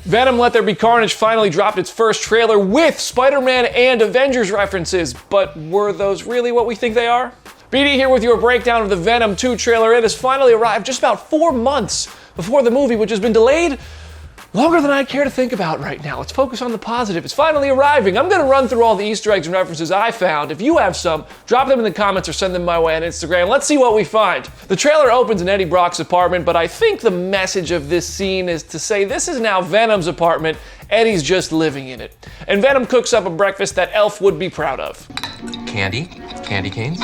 Venom Let There Be Carnage finally dropped its first trailer with Spider-Man and Avengers references, but were those really what we think they are? BD here with your breakdown of the Venom 2 trailer. It has finally arrived just about 4 months before the movie, which has been delayed longer than I care to think about right now. Let's focus on the positive. It's finally arriving. I'm gonna run through all the Easter eggs and references I found. If you have some, drop them in the comments or send them my way on Instagram. Let's see what we find. The trailer opens in Eddie Brock's apartment, but I think the message of this scene is to say this is now Venom's apartment. Eddie's just living in it. And Venom cooks up a breakfast that Elf would be proud of. Candy, candy canes,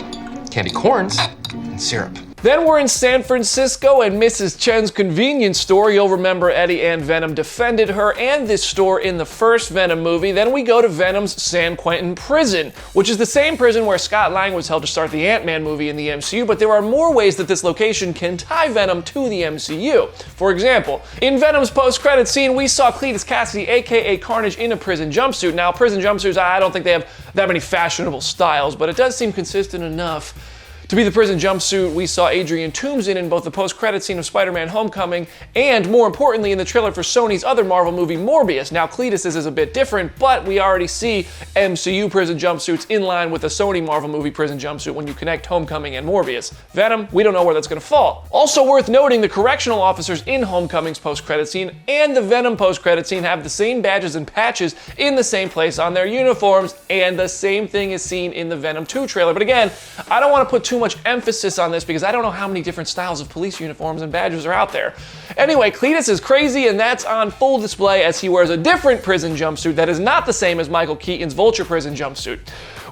candy corns, and syrup. Then we're in San Francisco and Mrs. Chen's convenience store. You'll remember Eddie and Venom defended her and this store in the first Venom movie. Then we go to Venom's San Quentin prison, which is the same prison where Scott Lang was held to start the Ant-Man movie in the MCU, but there are more ways that this location can tie Venom to the MCU. For example, in Venom's post-credit scene, we saw Cletus Cassidy, aka Carnage, in a prison jumpsuit. Now, prison jumpsuits, I don't think they have that many fashionable styles, but it does seem consistent enough to be the prison jumpsuit we saw Adrian Toomes in both the post-credit scene of Spider-Man Homecoming and, more importantly, in the trailer for Sony's other Marvel movie, Morbius. Now, Cletus's is a bit different, but we already see MCU prison jumpsuits in line with the Sony Marvel movie prison jumpsuit when you connect Homecoming and Morbius. Venom, we don't know where that's gonna fall. Also worth noting, the correctional officers in Homecoming's post-credit scene and the Venom post-credit scene have the same badges and patches in the same place on their uniforms, and the same thing is seen in the Venom 2 trailer. But again, I don't want to put too much emphasis on this because I don't know how many different styles of police uniforms and badges are out there. Anyway, Cletus is crazy, and that's on full display as he wears a different prison jumpsuit that is not the same as Michael Keaton's Vulture prison jumpsuit.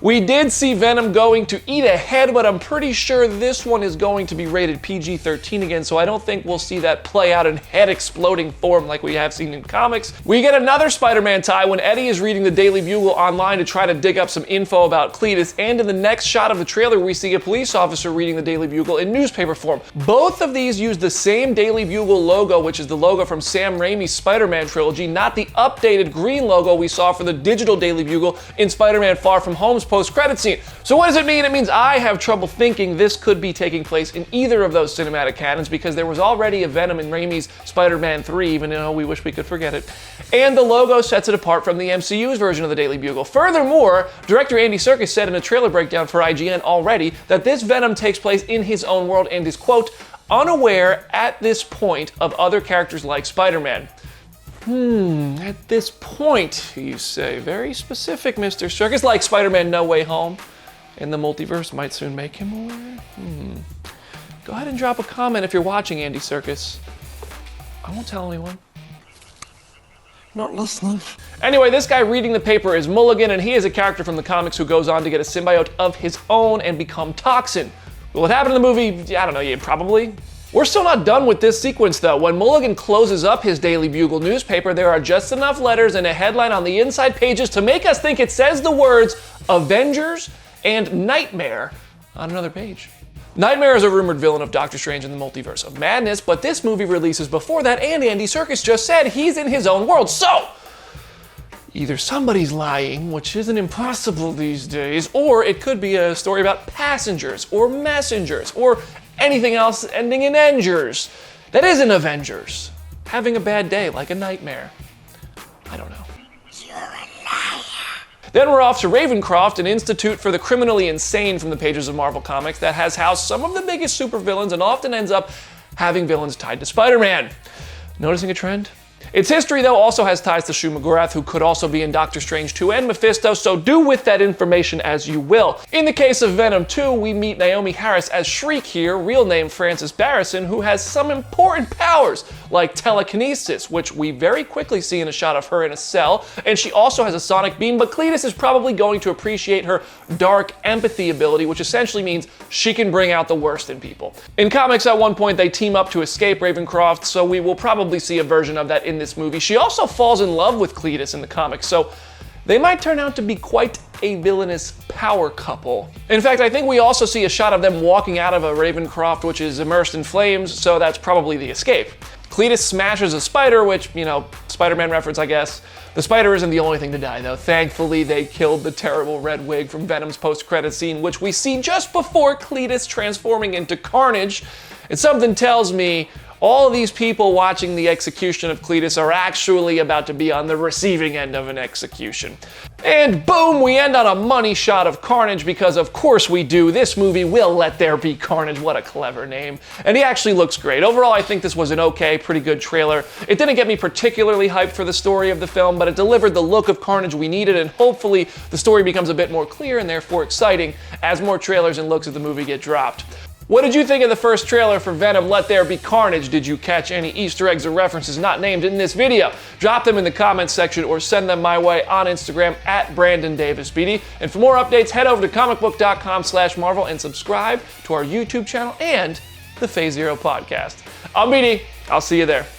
We did see Venom going to eat a head, but I'm pretty sure this one is going to be rated PG-13 again, so I don't think we'll see that play out in head-exploding form like we have seen in comics. We get another Spider-Man tie when Eddie is reading the Daily Bugle online to try to dig up some info about Cletus, and in the next shot of the trailer, we see a police officer reading the Daily Bugle in newspaper form. Both of these use the same Daily Bugle logo, which is the logo from Sam Raimi's Spider-Man trilogy, not the updated green logo we saw for the digital Daily Bugle in Spider-Man Far From Home's post-credit scene. So what does it mean? It means I have trouble thinking this could be taking place in either of those cinematic canons because there was already a Venom in Raimi's Spider-Man 3, even though we wish we could forget it. And the logo sets it apart from the MCU's version of the Daily Bugle. Furthermore, director Andy Serkis said in a trailer breakdown for IGN already that this Venom takes place in his own world and is, quote, unaware at this point of other characters like Spider-Man. At this point, you say. Very specific, Mr. Serkis. Like Spider-Man No Way Home, and the multiverse might soon make him aware. Go ahead and drop a comment if you're watching, Andy Serkis. I won't tell anyone. Not listening. Anyway, this guy reading the paper is Mulligan, and he is a character from the comics who goes on to get a symbiote of his own and become Toxin. Will it happen in the movie? I don't know, yeah, probably. We're still not done with this sequence though. When Mulligan closes up his Daily Bugle newspaper, there are just enough letters and a headline on the inside pages to make us think it says the words Avengers and Nightmare on another page. Nightmare is a rumored villain of Doctor Strange in the Multiverse of Madness, but this movie releases before that, and Andy Serkis just said he's in his own world. So, either somebody's lying, which isn't impossible these days, or it could be a story about passengers or messengers or anything else ending in Engers that isn't Avengers. Having a bad day like a nightmare. I don't know. You're a liar. Then we're off to Ravencroft, an institute for the criminally insane from the pages of Marvel Comics that has housed some of the biggest supervillains and often ends up having villains tied to Spider-Man. Noticing a trend? Its history, though, also has ties to Shuma Gorath, who could also be in Doctor Strange 2 and Mephisto, so do with that information as you will. In the case of Venom 2, we meet Naomi Harris as Shriek here, real name Frances Barrison, who has some important powers, like telekinesis, which we very quickly see in a shot of her in a cell, and she also has a sonic beam, but Cletus is probably going to appreciate her dark empathy ability, which essentially means she can bring out the worst in people. In comics, at one point, they team up to escape Ravencroft, so we will probably see a version of that in this movie. She also falls in love with Cletus in the comics, so they might turn out to be quite a villainous power couple. In fact, I think we also see a shot of them walking out of a Ravencroft which is immersed in flames, so that's probably the escape. Cletus smashes a spider, which, you know, Spider-Man reference, I guess. The spider isn't the only thing to die, though. Thankfully, they killed the terrible red wig from Venom's post-credit scene, which we see just before Cletus transforming into Carnage. And something tells me all these people watching the execution of Cletus are actually about to be on the receiving end of an execution. And boom, we end on a money shot of Carnage because of course we do. This movie will let there be carnage. What a clever name. And he actually looks great. Overall, I think this was an okay, pretty good trailer. It didn't get me particularly hyped for the story of the film, but it delivered the look of Carnage we needed, and hopefully the story becomes a bit more clear and therefore exciting as more trailers and looks at the movie get dropped. What did you think of the first trailer for Venom, Let There Be Carnage? Did you catch any Easter eggs or references not named in this video? Drop them in the comments section or send them my way on Instagram at BrandonDavisBeatty. And for more updates, head over to Comicbook.com/Marvel and subscribe to our YouTube channel and the Phase Zero podcast. I'm Beatty. I'll see you there.